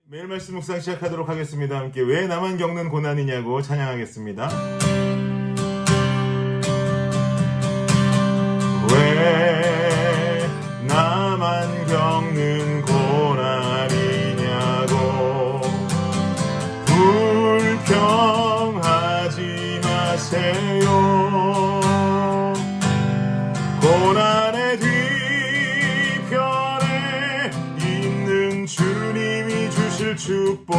매일 말씀 묵상 시작하도록 하겠습니다. 함께 왜 나만 겪는 고난이냐고 찬양하겠습니다. 왜 나만 겪는 고난이냐고 불평하지 마세요. 고난의 뒤편에 있는 주님이 주실 축복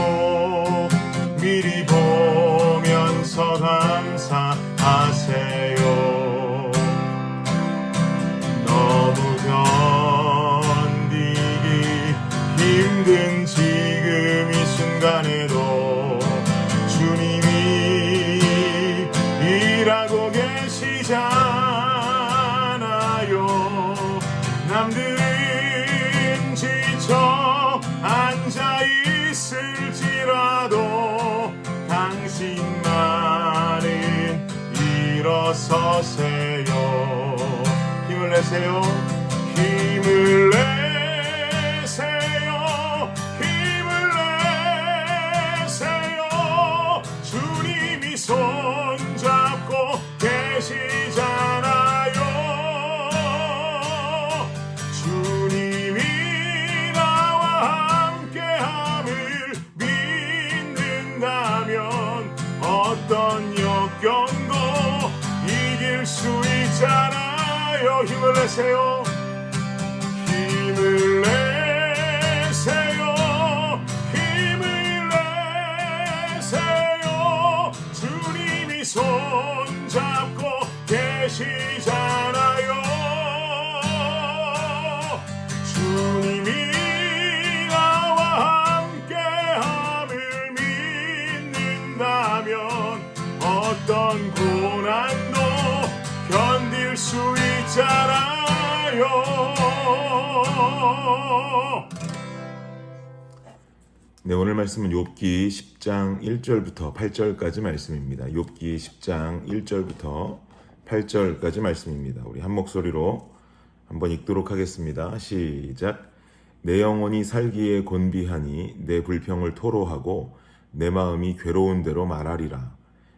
미리 보면서 감사하세요. 너무 견디기 힘든 지금 이 순간에도 주님이 일하고 계시잖아요. 남들은 지쳐 앉아있을지라도 당신만은 일어서세요. 힘을 내세요. 힘을 내세요. 힘을 내세요. 주님이 손잡고 계시잖아요. 주님이 나와 함께함을 믿는다면 어떤 역경도 이길 수 있잖아요. 힘을 내세요. 힘을 내세요. 힘을 내세요. 주님이 손잡고 계시잖아요. 주님이 나와 함께함을 믿는다면 어떤 고난도 견딜 수 있잖아요. 네, 오늘 말씀은 욥기 10장 1절부터 8절까지 말씀입니다. 욥기 10장 1절부터 8절까지 말씀입니다. 우리 한 목소리로 한번 읽도록 하겠습니다. 시작. 내 영혼이 살기에 곤비하니 내 불평을 토로하고 내 마음이 괴로운 대로 말하리라.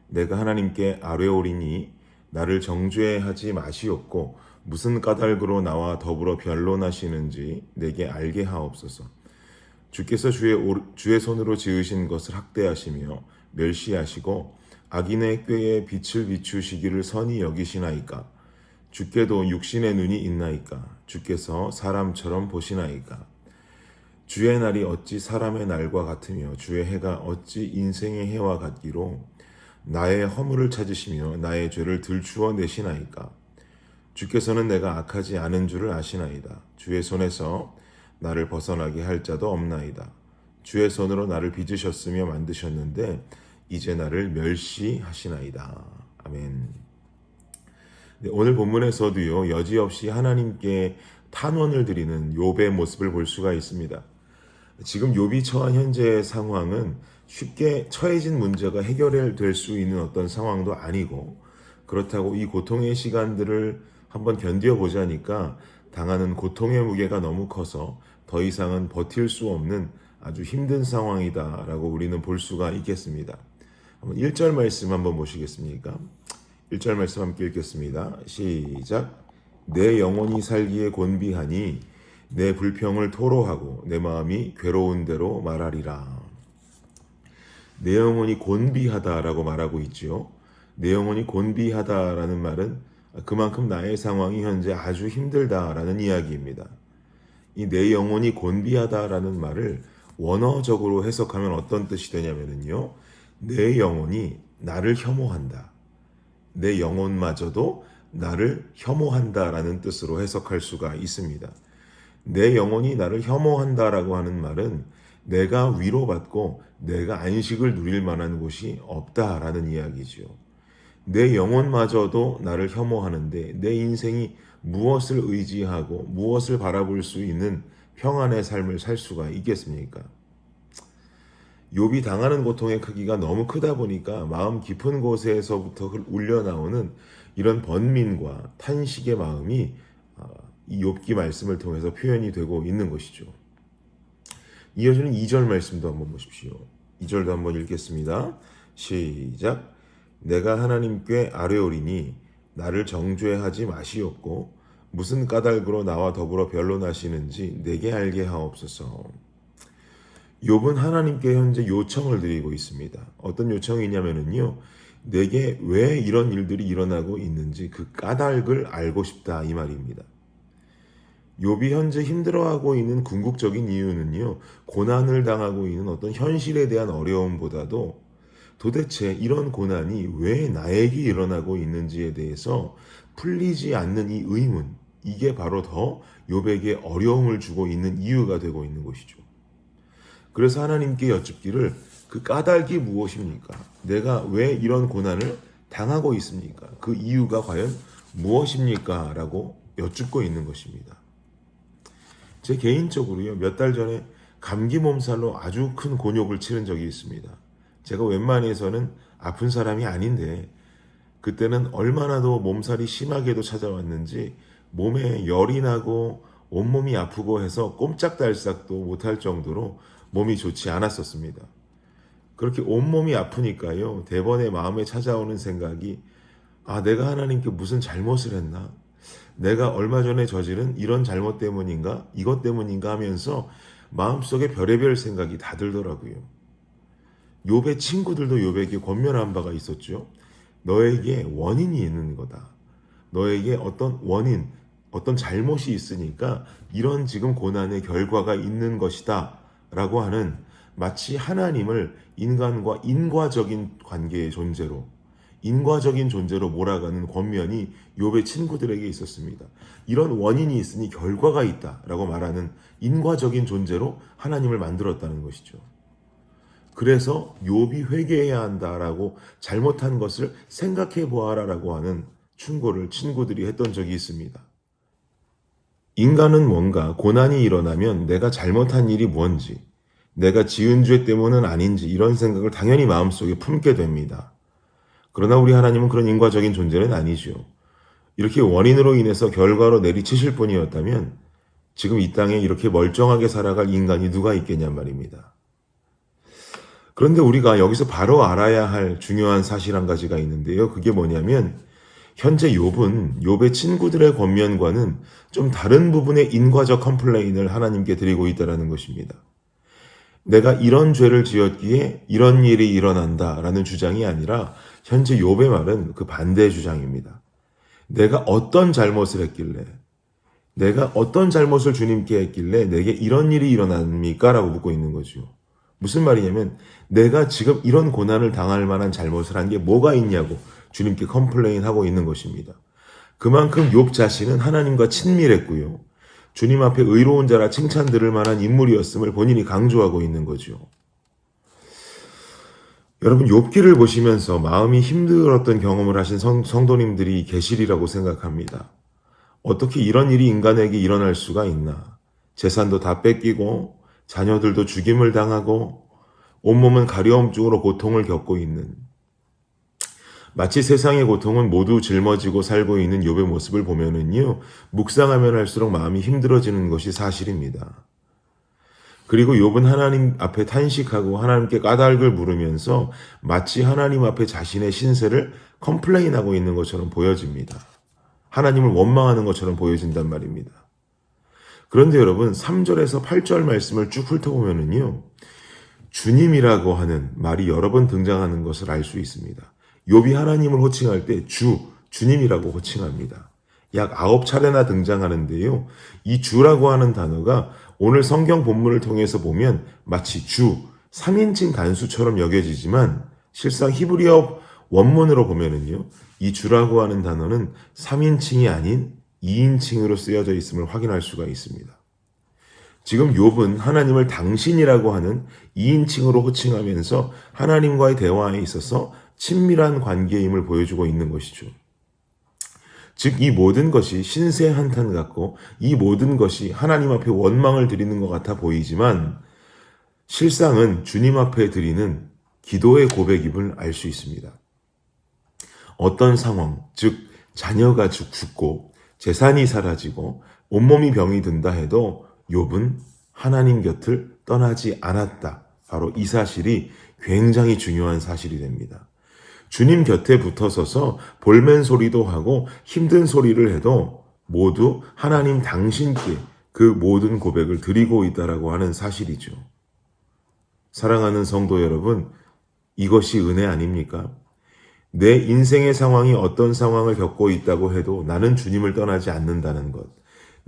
내가 하나님께 아뢰오리니 나를 정죄하지 마시옵고 무슨 까닭으로 나와 더불어 변론하시는지 내게 알게 하옵소서. 주께서 주의 손으로 지으신 것을 학대하시며 멸시하시고 악인의 꾀에 빛을 비추시기를 선히 여기시나이까. 주께도 육신의 눈이 있나이까. 주께서 사람처럼 보시나이까. 주의 날이 어찌 사람의 날과 같으며 주의 해가 어찌 인생의 해와 같기로. 나의 허물을 찾으시며 나의 죄를 들추어 내시나이까. 주께서는 내가 악하지 않은 줄을 아시나이다. 주의 손에서 나를 벗어나게 할 자도 없나이다. 주의 손으로 나를 빚으셨으며 만드셨는데 이제 나를 멸시하시나이다. 아멘. 네, 오늘 본문에서도요, 여지없이 하나님께 탄원을 드리는 욥의 모습을 볼 수가 있습니다. 지금 욥이 처한 현재의 상황은 쉽게 처해진 문제가 해결될 수 있는 어떤 상황도 아니고, 그렇다고 이 고통의 시간들을 한번 견뎌보자니까 당하는 고통의 무게가 너무 커서 더 이상은 버틸 수 없는 아주 힘든 상황이다 라고 우리는 볼 수가 있겠습니다. 한번 1절 말씀 한번 보시겠습니까? 1절 말씀 함께 읽겠습니다. 시작. 내 영혼이 살기에 곤비하니 내 불평을 토로하고 내 마음이 괴로운 대로 말하리라. 내 영혼이 곤비하다라고 말하고 있죠. 내 영혼이 곤비하다라는 말은 그만큼 나의 상황이 현재 아주 힘들다라는 이야기입니다. 이 내 영혼이 곤비하다라는 말을 원어적으로 해석하면 어떤 뜻이 되냐면요. 내 영혼이 나를 혐오한다. 내 영혼마저도 나를 혐오한다라는 뜻으로 해석할 수가 있습니다. 내 영혼이 나를 혐오한다라고 하는 말은 내가 위로받고 내가 안식을 누릴 만한 곳이 없다라는 이야기죠. 내 영혼마저도 나를 혐오하는데 내 인생이 무엇을 의지하고 무엇을 바라볼 수 있는 평안의 삶을 살 수가 있겠습니까? 욥이 당하는 고통의 크기가 너무 크다 보니까 마음 깊은 곳에서부터 울려나오는 이런 번민과 탄식의 마음이 이 욥기 말씀을 통해서 표현이 되고 있는 것이죠. 이어지는 2절 말씀도 한번 보십시오. 2절도 한번 읽겠습니다. 시작. 내가 하나님께 아뢰오리니 나를 정죄하지 마시옵고 무슨 까닭으로 나와 더불어 변론하시는지 내게 알게 하옵소서. 욥은 하나님께 현재 요청을 드리고 있습니다. 어떤 요청이냐면요, 내게 왜 이런 일들이 일어나고 있는지 그 까닭을 알고 싶다, 이 말입니다. 욥이 현재 힘들어하고 있는 궁극적인 이유는요, 고난을 당하고 있는 어떤 현실에 대한 어려움보다도 도대체 이런 고난이 왜 나에게 일어나고 있는지에 대해서 풀리지 않는 이 의문, 이게 바로 더 욥에게 어려움을 주고 있는 이유가 되고 있는 것이죠. 그래서 하나님께 여쭙기를 그 까닭이 무엇입니까? 내가 왜 이런 고난을 당하고 있습니까? 그 이유가 과연 무엇입니까? 라고 여쭙고 있는 것입니다. 제 개인적으로요, 몇 달 전에 감기 몸살로 아주 큰 곤욕을 치른 적이 있습니다. 제가 웬만해서는 아픈 사람이 아닌데 그때는 얼마나도 몸살이 심하게도 찾아왔는지 몸에 열이 나고 온몸이 아프고 해서 꼼짝달싹도 못할 정도로 몸이 좋지 않았었습니다. 그렇게 온몸이 아프니까요, 대번에 마음에 찾아오는 생각이 내가 하나님께 무슨 잘못을 했나? 내가 얼마 전에 저지른 이런 잘못 때문인가? 이것 때문인가? 하면서 마음속에 별의별 생각이 다 들더라고요. 욥의 친구들도 욥에게 권면한 바가 있었죠. 너에게 원인이 있는 거다. 너에게 어떤 원인, 어떤 잘못이 있으니까 이런 지금 고난의 결과가 있는 것이다 라고 하는, 마치 하나님을 인간과 인과적인 관계의 존재로, 인과적인 존재로 몰아가는 권면이 욥의 친구들에게 있었습니다. 이런 원인이 있으니 결과가 있다라고 말하는 인과적인 존재로 하나님을 만들었다는 것이죠. 그래서 욥이 회개해야 한다라고, 잘못한 것을 생각해 보아라라고 하는 충고를 친구들이 했던 적이 있습니다. 인간은 뭔가 고난이 일어나면 내가 잘못한 일이 뭔지, 내가 지은 죄 때문은 아닌지 이런 생각을 당연히 마음속에 품게 됩니다. 그러나 우리 하나님은 그런 인과적인 존재는 아니죠. 이렇게 원인으로 인해서 결과로 내리치실 분이었다면 지금 이 땅에 이렇게 멀쩡하게 살아갈 인간이 누가 있겠냔 말입니다. 그런데 우리가 여기서 바로 알아야 할 중요한 사실 한 가지가 있는데요. 그게 뭐냐면 현재 욥의 친구들의 권면과는 좀 다른 부분의 인과적 컴플레인을 하나님께 드리고 있다는 것입니다. 내가 이런 죄를 지었기에 이런 일이 일어난다라는 주장이 아니라 현재 욥의 말은 그 반대의 주장입니다. 내가 어떤 잘못을 했길래, 내가 어떤 잘못을 주님께 했길래 내게 이런 일이 일어납니까? 라고 묻고 있는 거죠. 무슨 말이냐면 내가 지금 이런 고난을 당할 만한 잘못을 한 게 뭐가 있냐고 주님께 컴플레인하고 있는 것입니다. 그만큼 욥 자신은 하나님과 친밀했고요, 주님 앞에 의로운 자라 칭찬 들을 만한 인물이었음을 본인이 강조하고 있는 거죠. 여러분, 욥기를 보시면서 마음이 힘들었던 경험을 하신 성도님들이 계시리라고 생각합니다. 어떻게 이런 일이 인간에게 일어날 수가 있나? 재산도 다 뺏기고 자녀들도 죽임을 당하고 온몸은 가려움증으로 고통을 겪고 있는, 마치 세상의 고통은 모두 짊어지고 살고 있는 욥의 모습을 보면은요, 묵상하면 할수록 마음이 힘들어지는 것이 사실입니다. 그리고 욥은 하나님 앞에 탄식하고 하나님께 까닭을 물으면서 마치 하나님 앞에 자신의 신세를 컴플레인하고 있는 것처럼 보여집니다. 하나님을 원망하는 것처럼 보여진단 말입니다. 그런데 여러분, 3절에서 8절 말씀을 쭉 훑어보면은요, 주님이라고 하는 말이 여러 번 등장하는 것을 알 수 있습니다. 욥이 하나님을 호칭할 때 주님이라고 호칭합니다. 약 9차례나 등장하는데요. 이 주라고 하는 단어가 오늘 성경 본문을 통해서 보면 마치 3인칭 단수처럼 여겨지지만 실상 히브리어 원문으로 보면은요, 이 주라고 하는 단어는 3인칭이 아닌 2인칭으로 쓰여져 있음을 확인할 수가 있습니다. 지금 욥은 하나님을 당신이라고 하는 2인칭으로 호칭하면서 하나님과의 대화에 있어서 친밀한 관계임을 보여주고 있는 것이죠. 즉, 이 모든 것이 신세 한탄 같고 이 모든 것이 하나님 앞에 원망을 드리는 것 같아 보이지만 실상은 주님 앞에 드리는 기도의 고백임을 알 수 있습니다. 어떤 상황, 즉 자녀가 죽고 재산이 사라지고 온몸이 병이 든다 해도 욥은 하나님 곁을 떠나지 않았다. 바로 이 사실이 굉장히 중요한 사실이 됩니다. 주님 곁에 붙어서서 볼멘 소리도 하고 힘든 소리를 해도 모두 하나님 당신께 그 모든 고백을 드리고 있다라고 하는 사실이죠. 사랑하는 성도 여러분, 이것이 은혜 아닙니까? 내 인생의 상황이 어떤 상황을 겪고 있다고 해도 나는 주님을 떠나지 않는다는 것.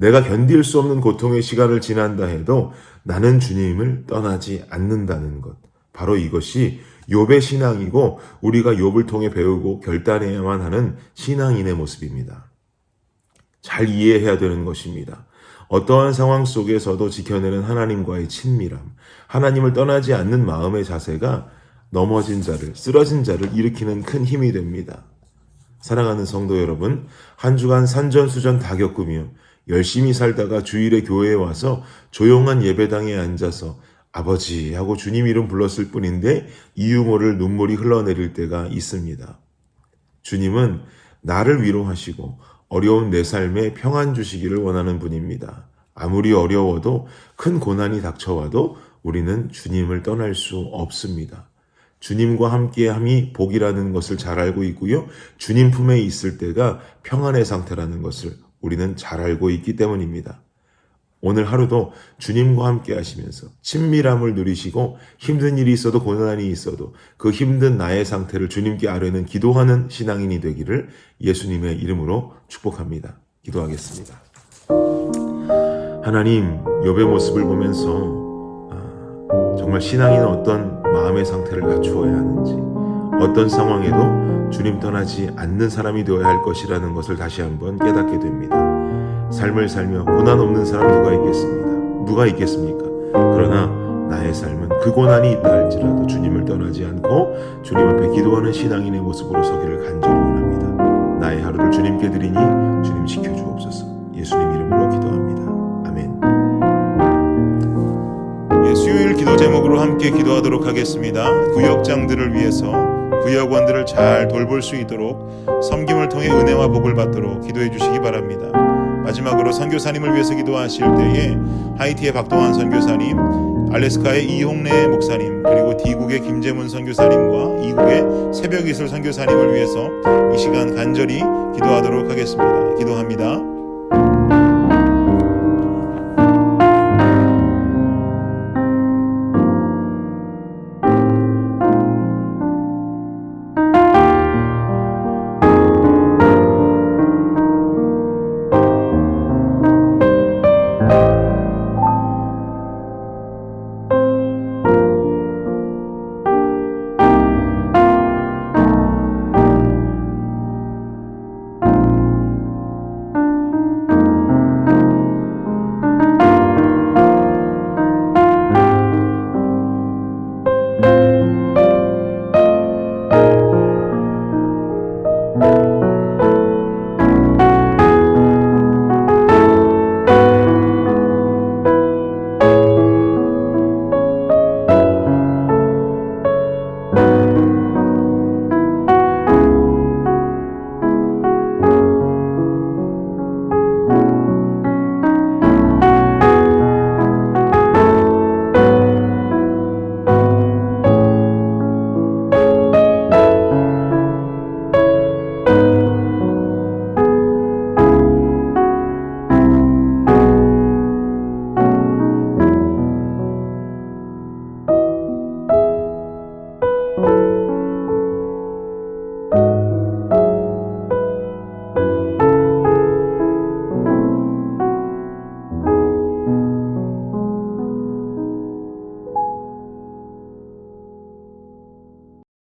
내가 견딜 수 없는 고통의 시간을 지난다 해도 나는 주님을 떠나지 않는다는 것. 바로 이것이 욥의 신앙이고 우리가 욥을 통해 배우고 결단해야만 하는 신앙인의 모습입니다. 잘 이해해야 되는 것입니다. 어떠한 상황 속에서도 지켜내는 하나님과의 친밀함, 하나님을 떠나지 않는 마음의 자세가 넘어진 자를, 쓰러진 자를 일으키는 큰 힘이 됩니다. 사랑하는 성도 여러분, 한 주간 산전수전 다 겪으며 열심히 살다가 주일에 교회에 와서 조용한 예배당에 앉아서 아버지 하고 주님 이름 불렀을 뿐인데 이유 모를 눈물이 흘러내릴 때가 있습니다. 주님은 나를 위로하시고 어려운 내 삶에 평안 주시기를 원하는 분입니다. 아무리 어려워도 큰 고난이 닥쳐와도 우리는 주님을 떠날 수 없습니다. 주님과 함께함이 복이라는 것을 잘 알고 있고요. 주님 품에 있을 때가 평안의 상태라는 것을 우리는 잘 알고 있기 때문입니다. 오늘 하루도 주님과 함께 하시면서 친밀함을 누리시고 힘든 일이 있어도 고난이 있어도 그 힘든 나의 상태를 주님께 아뢰는 기도하는 신앙인이 되기를 예수님의 이름으로 축복합니다. 기도하겠습니다. 하나님, 욥의 모습을 보면서 정말 신앙인은 어떤 마음의 상태를 갖추어야 하는지, 어떤 상황에도 주님 떠나지 않는 사람이 되어야 할 것이라는 것을 다시 한번 깨닫게 됩니다. 삶을 살며 고난 없는 사람 누가 있겠습니까? 그러나 나의 삶은 그 고난이 있다 할지라도 주님을 떠나지 않고 주님 앞에 기도하는 신앙인의 모습으로 서기를 간절히 원합니다. 나의 하루를 주님께 드리니 주님 지켜주옵소서. 예수님 이름으로 기도합니다. 아멘. 수요일 기도 제목으로 함께 기도하도록 하겠습니다. 구역장들을 위해서 구역원들을 잘 돌볼 수 있도록 섬김을 통해 은혜와 복을 받도록 기도해 주시기 바랍니다. 마지막으로 선교사님을 위해서 기도하실 때에 하이티의 박동환 선교사님, 알래스카의 이홍래 목사님, 그리고 D국의 김재문 선교사님과 이국의 새벽이슬 선교사님을 위해서 이 시간 간절히 기도하도록 하겠습니다. 기도합니다.